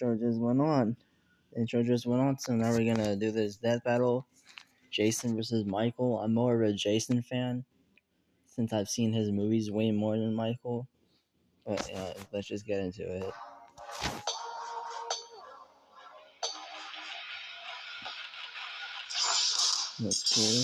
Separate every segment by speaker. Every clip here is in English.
Speaker 1: intro just went on. So now we're gonna do this death battle. Jason versus Michael. I'm more of a Jason fan since I've seen his movies way more than Michael. But let's just get into it. That's cool.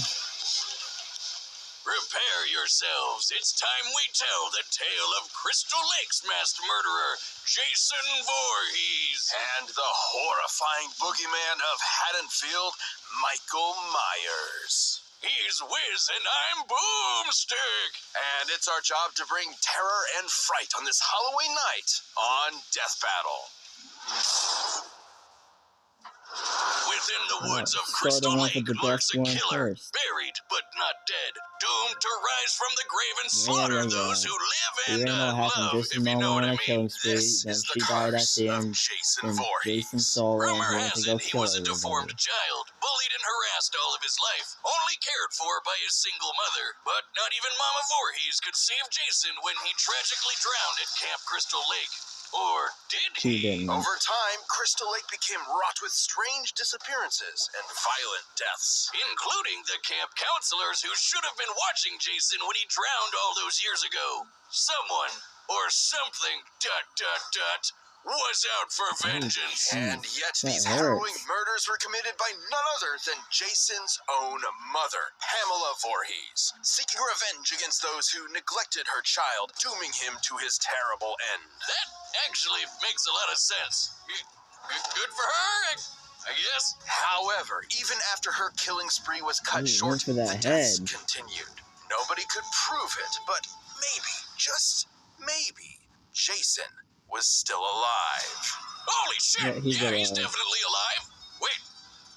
Speaker 2: Prepare yourselves. It's time we tell the tale of Crystal Lake's masked murderer, Jason Voorhees, and the horrifying boogeyman of Haddonfield, Michael Myers. He's Wiz and I'm Boomstick. And it's our job to bring terror and fright on this Halloween night on Death Battle. Within the woods of Crystal Lake lurks a killer, buried but not dead, doomed to rise from the grave and slaughter those who live and love, if you know what I mean. This is the curse of Jason Voorhees. Rumor has it he was a deformed child, bullied and harassed all of his life, only cared for by his single mother. But not even Mama Voorhees could save Jason when he tragically drowned at Camp Crystal Lake. Or did he? Over time, Crystal Lake became wrought with strange disappearances and violent deaths, including the camp counselors who should have been watching Jason when he drowned all those years ago. Someone, or something, was out for vengeance. And yet these harrowing murders were committed by none other than Jason's own mother, Pamela Voorhees, seeking revenge against those who neglected her child, dooming him to his terrible end. That actually makes a lot of sense. Good for her, I guess. However, even after her killing spree was cut short, the deaths continued. Nobody could prove it, but maybe, just maybe, Jason was still alive. Holy shit! Yeah, he's definitely alive. Wait,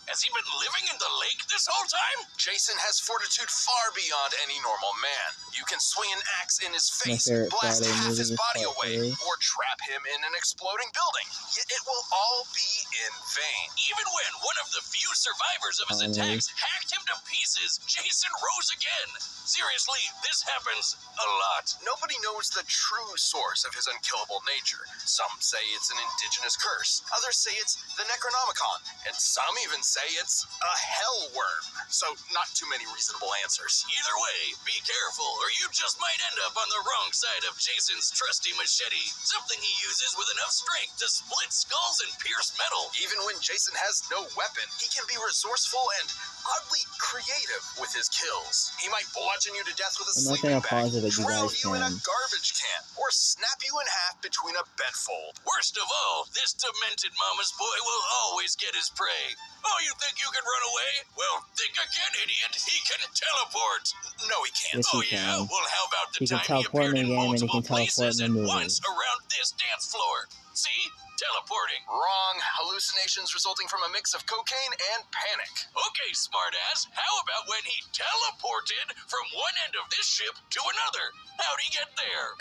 Speaker 2: has he been living in the lake this whole time? Jason has fortitude far beyond any normal man. You can swing an axe in his face, blast half his body away, or trap him in an exploding building. Yet it will all be in vain. Even when one of the few survivors of his attacks hacked him to pieces, Jason rose again. Seriously, this happens a lot. Nobody knows the true source of his unkillable nature. Some say it's an indigenous curse. Others say it's the Necronomicon. And some even say it's a hell worm. So not too many reasonable answers. Either way, be careful or you just might end up on the wrong side of Jason's trusty machete. Something he uses with enough strength to split skulls and pierce metal. Even when Jason has no weapon, he can be resourceful and oddly creative with his kills. He might bludgeon you to death with a sleeping bag, drown you in a garbage can, or snap you in half between a bedfold. Worst of all, this demented mama's boy will always get his prey. Oh, you think you can run away? Well, think again, idiot. He can teleport. No, he can't.
Speaker 1: Yes, he
Speaker 2: can. Well, how about the time
Speaker 1: he
Speaker 2: appeared in multiple places at once around this dance floor? See? Teleporting. Wrong. Hallucinations resulting from a mix of cocaine and panic. Okay, smartass. How about when he teleported from one end of this ship to another? How'd he get there?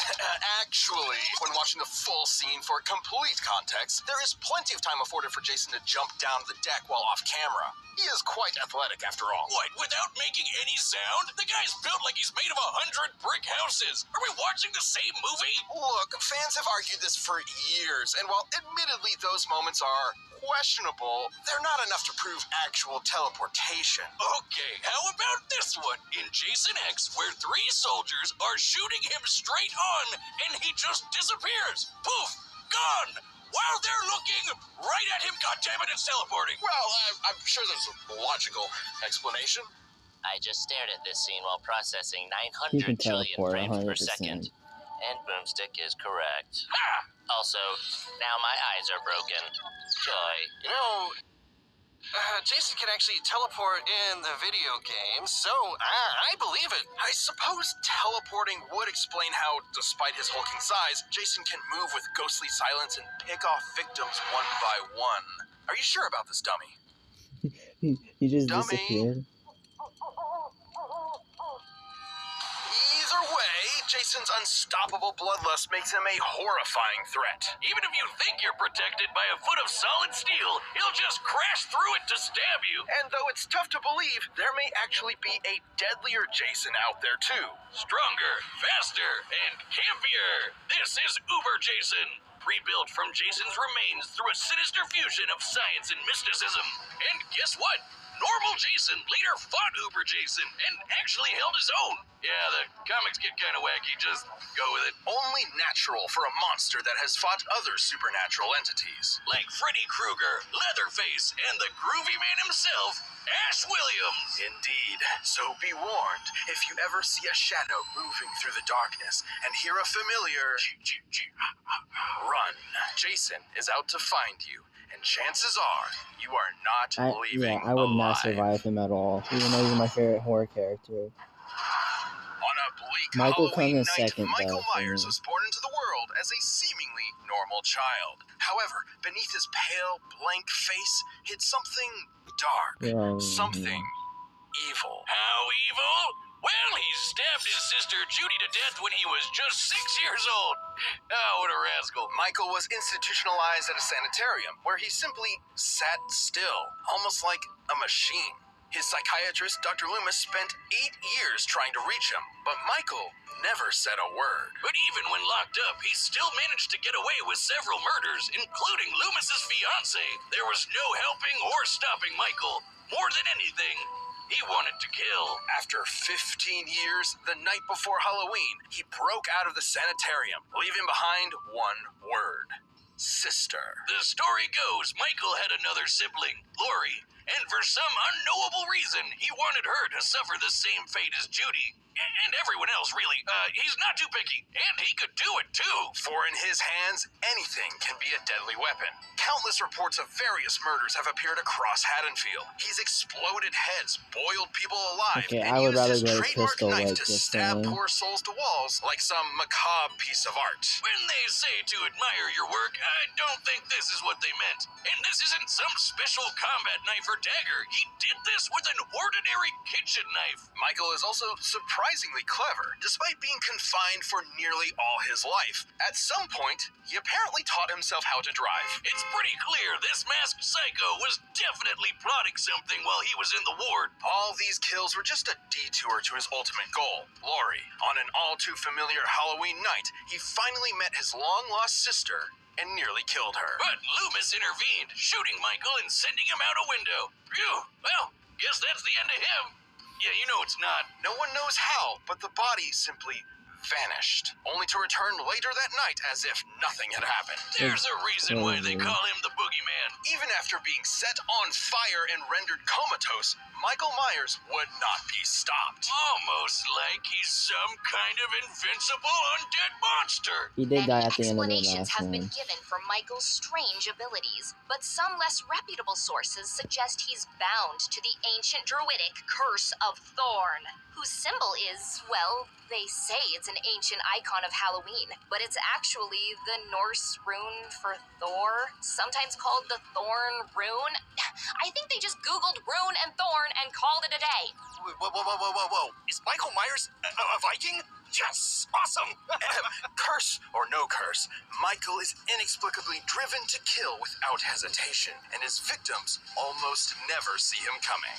Speaker 2: Actually, when watching the full scene for complete context, there is plenty of time afforded for Jason to jump down the deck while off camera. He is quite athletic after all. What, without making any sound? The guy's built like he's made of 100 brick houses. Are we watching the same movie? Look, fans have argued this for years, and while admittedly those moments are questionable, they're not enough to prove actual teleportation. Okay, how about this one? In Jason X, where 3 soldiers are shooting him straight on, and he just disappears. Poof! Gone! While they're looking right at him, goddammit, it's teleporting. Well, I'm sure there's a logical explanation.
Speaker 3: I just stared at this scene while processing 900 trillion frames 100%. Per second. And Boomstick is correct.
Speaker 2: Ha!
Speaker 3: Also, now my eyes are broken. Joy.
Speaker 4: You know, Jason can actually teleport in the video game, so I believe it.
Speaker 2: I suppose teleporting would explain how, despite his hulking size, Jason can move with ghostly silence and pick off victims one by one. Are you sure about this, dummy?
Speaker 1: he just disappeared.
Speaker 2: Either way, Jason's unstoppable bloodlust makes him a horrifying threat. Even if you think you're protected by a foot of solid steel, he'll just crash through it to stab you. And though it's tough to believe, there may actually be a deadlier Jason out there too. Stronger, faster, and campier. This is Uber Jason.
Speaker 3: rebuilt from Jason's remains through a sinister fusion of science and mysticism. And guess what? Normal Jason later fought Uber Jason and actually held his own. Yeah, the comics get kind of wacky, just go with it.
Speaker 2: Only natural for a monster that has fought other supernatural entities.
Speaker 3: Like Freddy Krueger, Leatherface, and the groovy man himself, Ash Williams.
Speaker 2: Indeed. So be warned, if you ever see a shadow moving through the darkness and hear a familiar run, Jason is out to find you. And chances are, you are not leaving
Speaker 1: I would
Speaker 2: alive.
Speaker 1: not survive him at all, even though he's my favorite horror character.
Speaker 2: On a bleak
Speaker 1: Michael
Speaker 2: Halloween
Speaker 1: comes
Speaker 2: night,
Speaker 1: second,
Speaker 2: Michael
Speaker 1: though,
Speaker 2: Myers was born into the world as a seemingly normal child. However, beneath his pale, blank face hid something dark, something evil.
Speaker 3: How evil? Well, he stabbed his sister Judy to death when he was just 6 years old. Oh, what a rascal.
Speaker 2: Michael was institutionalized at a sanitarium where he simply sat still, almost like a machine. His psychiatrist, Dr. Loomis, spent 8 years trying to reach him, but Michael never said a word.
Speaker 3: But even when locked up, he still managed to get away with several murders, including Loomis's fiancée. There was no helping or stopping Michael. More than anything, he wanted to kill.
Speaker 2: After 15 years, the night before Halloween, he broke out of the sanitarium, leaving behind one word: sister.
Speaker 3: The story goes, Michael had another sibling, Lori, and for some unknowable reason, he wanted her to suffer the same fate as Judy. And everyone else, really. He's not too picky, and he could do it, too.
Speaker 2: For in his hands, anything can be a deadly weapon. Countless reports of various murders have appeared across Haddonfield. He's exploded heads, boiled people alive,
Speaker 1: Okay,
Speaker 2: and
Speaker 1: I would
Speaker 2: used
Speaker 1: rather
Speaker 2: his
Speaker 1: go to
Speaker 2: trademark
Speaker 1: Crystal
Speaker 2: knife
Speaker 1: Lake,
Speaker 2: to
Speaker 1: just
Speaker 2: stab
Speaker 1: saying.
Speaker 2: poor souls to walls like some macabre piece of art.
Speaker 3: When they say to admire your work, I don't think this is what they meant. And this isn't some special combat knife or dagger. He did this with an ordinary kitchen knife.
Speaker 2: Michael is also surprisingly clever, despite being confined for nearly all his life. At some point, he apparently taught himself how to drive.
Speaker 3: It's pretty clear this masked psycho was definitely plotting something while he was in the ward.
Speaker 2: All these kills were just a detour to his ultimate goal, Lori. On an all-too-familiar Halloween night, he finally met his long-lost sister and nearly killed her.
Speaker 3: But Loomis intervened, shooting Michael and sending him out a window. Phew, well, guess that's the end of him. Yeah, you know it's not.
Speaker 2: No one knows how, but the body simply vanished, only to return later that night as if nothing had happened.
Speaker 3: There's a reason why they call him the Boogeyman.
Speaker 2: Even after being set on fire and rendered comatose, Michael Myers would not be stopped.
Speaker 3: Almost like he's some kind of invincible undead monster.
Speaker 1: He did die at the end of the
Speaker 5: Explanations
Speaker 1: last
Speaker 5: have been
Speaker 1: one.
Speaker 5: given for Michael's strange abilities, but some less reputable sources suggest he's bound to the ancient druidic Curse of Thorn, whose symbol is, well, they say it's an ancient icon of Halloween, but it's actually the Norse rune for Thor, sometimes called the Thorn Rune. I think they just Googled rune and thorn and called it a day.
Speaker 4: Whoa. Is Michael Myers a Viking? Yes! Awesome!
Speaker 2: Curse or no curse, Michael is inexplicably driven to kill without hesitation, and his victims almost never see him coming.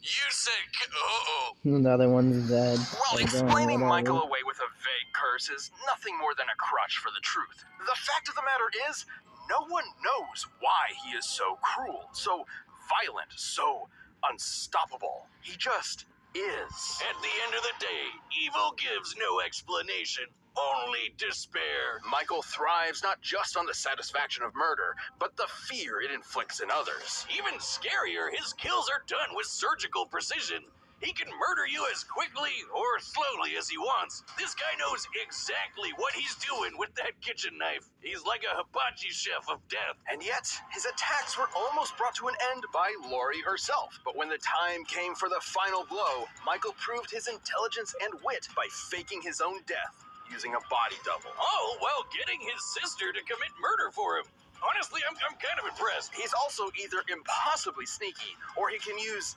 Speaker 3: You said, uh-oh.
Speaker 1: The other one's dead.
Speaker 2: While
Speaker 1: They're going,
Speaker 2: explaining
Speaker 1: whatever.
Speaker 2: Michael away with a vague curse is nothing more than a crutch for the truth. The fact of the matter is, no one knows why he is so cruel, so violent, so unstoppable. He just is.
Speaker 3: At the end of the day, evil gives no explanation, only despair.
Speaker 2: Michael thrives not just on the satisfaction of murder, but the fear it inflicts in others.
Speaker 3: Even scarier, his kills are done with surgical precision. He can murder you as quickly or slowly as he wants. This guy knows exactly what he's doing with that kitchen knife. He's like a hibachi chef of death.
Speaker 2: And yet, his attacks were almost brought to an end by Lori herself. But when the time came for the final blow, Michael proved his intelligence and wit by faking his own death using a body double.
Speaker 3: All while getting his sister to commit murder for him. Honestly, I'm kind of impressed.
Speaker 2: He's also either impossibly sneaky or he can use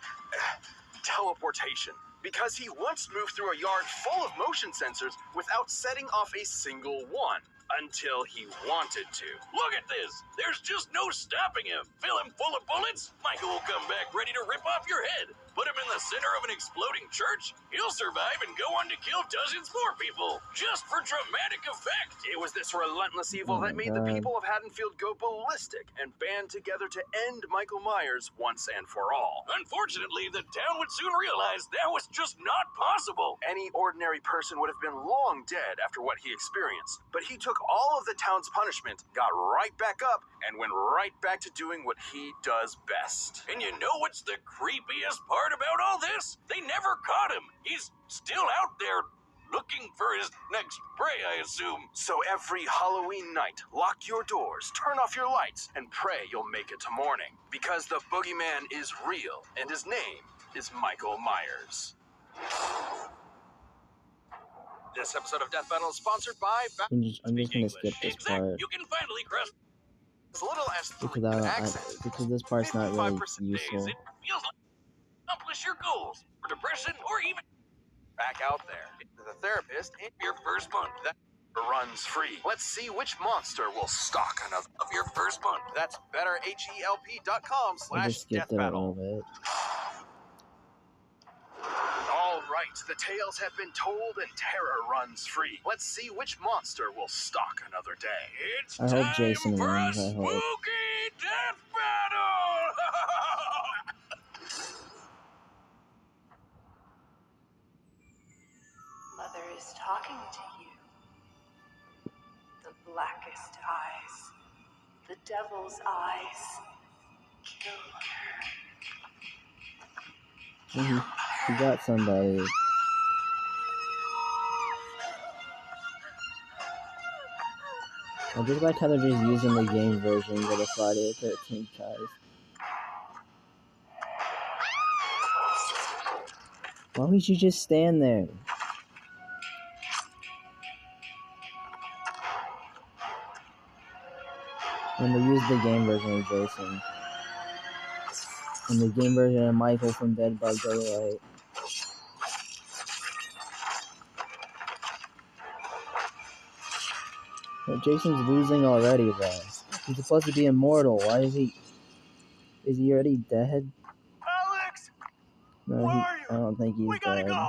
Speaker 2: teleportation, because he once moved through a yard full of motion sensors without setting off a single one until he wanted to.
Speaker 3: Look at this. There's just no stopping him. Fill him full of bullets, Michael will come back ready to rip off your head. Put him in the center of an exploding church, he'll survive and go on to kill dozens more people, just for dramatic effect.
Speaker 2: It was this relentless evil that made the people of Haddonfield go ballistic and band together to end Michael Myers once and for all.
Speaker 3: Unfortunately, the town would soon realize that was just not possible.
Speaker 2: Any ordinary person would have been long dead after what he experienced, but he took all of the town's punishment, got right back up, and went right back to doing what he does best.
Speaker 3: And you know what's the creepiest part about all this? They never caught him. He's still out there looking for his next prey, I assume.
Speaker 2: So every Halloween night, lock your doors, turn off your lights, and pray you'll make it to morning. Because the boogeyman is real, and his name is Michael Myers. This episode of Death Battle is sponsored by
Speaker 1: I'm just gonna skip this part.
Speaker 3: You can finally cross
Speaker 2: as little as 3
Speaker 1: because this part's not really useful.
Speaker 3: It feels like accomplish your goals for depression or even
Speaker 2: back out there. The therapist in
Speaker 3: your first month.
Speaker 2: That runs free. Let's see which monster will stalk another
Speaker 3: of your first month.
Speaker 2: That's
Speaker 1: I just skipped it a little bit.
Speaker 2: All right, the tales have been told and terror runs free. Let's see which monster will stalk another day.
Speaker 3: It's
Speaker 1: I hope Jason
Speaker 3: for
Speaker 1: wins.
Speaker 3: a
Speaker 1: I hope.
Speaker 3: spooky death battle.
Speaker 6: Mother is talking to you. The blackest eyes. The devil's eyes. Kill her.
Speaker 1: He got somebody. I just like how they're just using the game version of the Friday the 13th guys. Why would you just stand there? And they used the game version of Jason. And the game version of Michael from Dead by Daylight. But Jason's losing already, though. He's supposed to be immortal. Why is he... Is he already dead?
Speaker 2: Alex!
Speaker 1: No, I don't think he's dead.
Speaker 2: Go.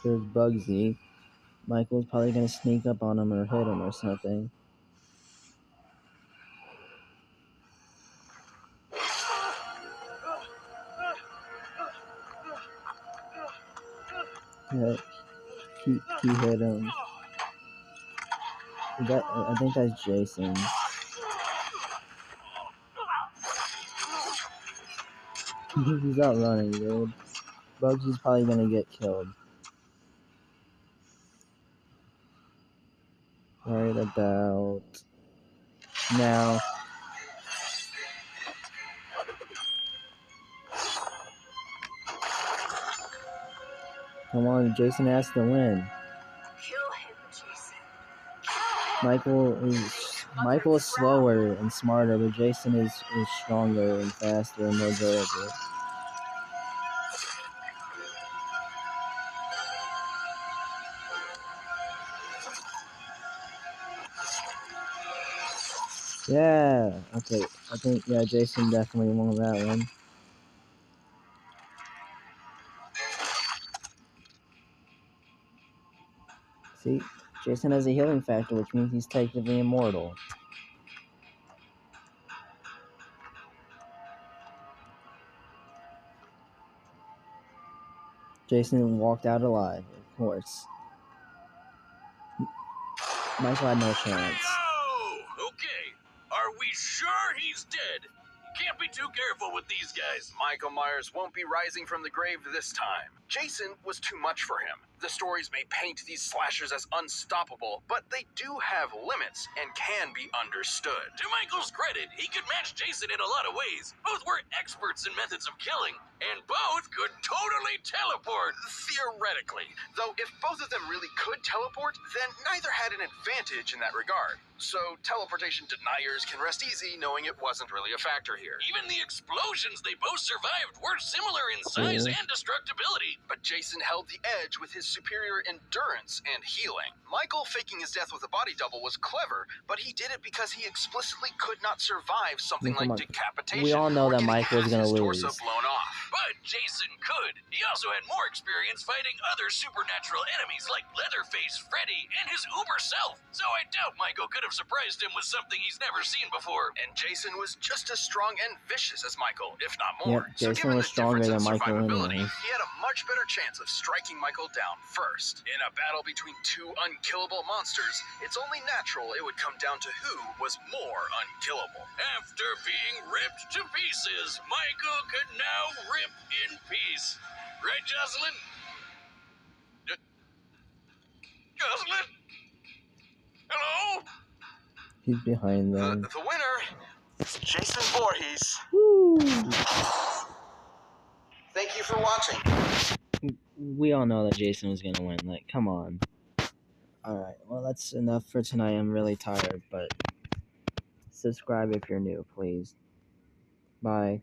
Speaker 1: There's Bugsy. Michael's probably gonna sneak up on him or hit him or something. Yeah, he hit him. I think that's Jason. He's out running, dude. Bugsy's probably gonna get killed. Right about now. Come on, Jason has to win.
Speaker 6: Kill him, Jason.
Speaker 1: Michael is slower and smarter, but Jason is stronger and faster and more durable. Yeah, okay. I think, yeah, Jason definitely won that one. See, Jason has a healing factor, which means he's technically immortal. Jason walked out alive, of course. Michael had no chance.
Speaker 3: Oh, okay. Are we sure he's dead? Can't be too careful with these guys.
Speaker 2: Michael Myers won't be rising from the grave this time. Jason was too much for him. The stories may paint these slashers as unstoppable, but they do have limits and can be understood.
Speaker 3: To Michael's credit, he could match Jason in a lot of ways. Both were experts in methods of killing, and both could totally teleport.
Speaker 2: Theoretically, though if both of them really could teleport, then neither had an advantage in that regard. So teleportation deniers can rest easy knowing it wasn't really a factor here.
Speaker 3: Even the explosions they both survived were similar in size and destructibility.
Speaker 2: But Jason held the edge with his superior endurance and healing. Michael faking his death with a body double was clever, but he did it because he explicitly could not survive something like decapitation.
Speaker 1: We all know
Speaker 2: or
Speaker 1: that
Speaker 2: getting
Speaker 1: Michael was
Speaker 2: half
Speaker 1: gonna
Speaker 2: his
Speaker 1: lose.
Speaker 2: torso blown off.
Speaker 3: But Jason could. He also had more experience fighting other supernatural enemies like Leatherface, Freddy, and his uber self. So I doubt Michael could have surprised him with something he's never seen before.
Speaker 2: And Jason was just as strong and vicious as Michael, if not more.
Speaker 1: Yep,
Speaker 2: So
Speaker 1: Jason
Speaker 2: given
Speaker 1: was
Speaker 2: the
Speaker 1: stronger
Speaker 2: difference
Speaker 1: than
Speaker 2: in
Speaker 1: Michael
Speaker 2: survivability,
Speaker 1: anyways.
Speaker 2: he had a much better chance of striking Michael down first. In a battle between two unkillable monsters, it's only natural it would come down to who was more unkillable.
Speaker 3: After being ripped to pieces, Michael could now rip in peace. Right, Jocelyn? Jocelyn? Hello?
Speaker 1: He's behind them.
Speaker 2: The winner, Jason Voorhees.
Speaker 1: Woo!
Speaker 2: Thank you for watching.
Speaker 1: We all know that Jason was gonna win. Like, come on. Alright, well, that's enough for tonight. I'm really tired, but subscribe if you're new, please. Bye.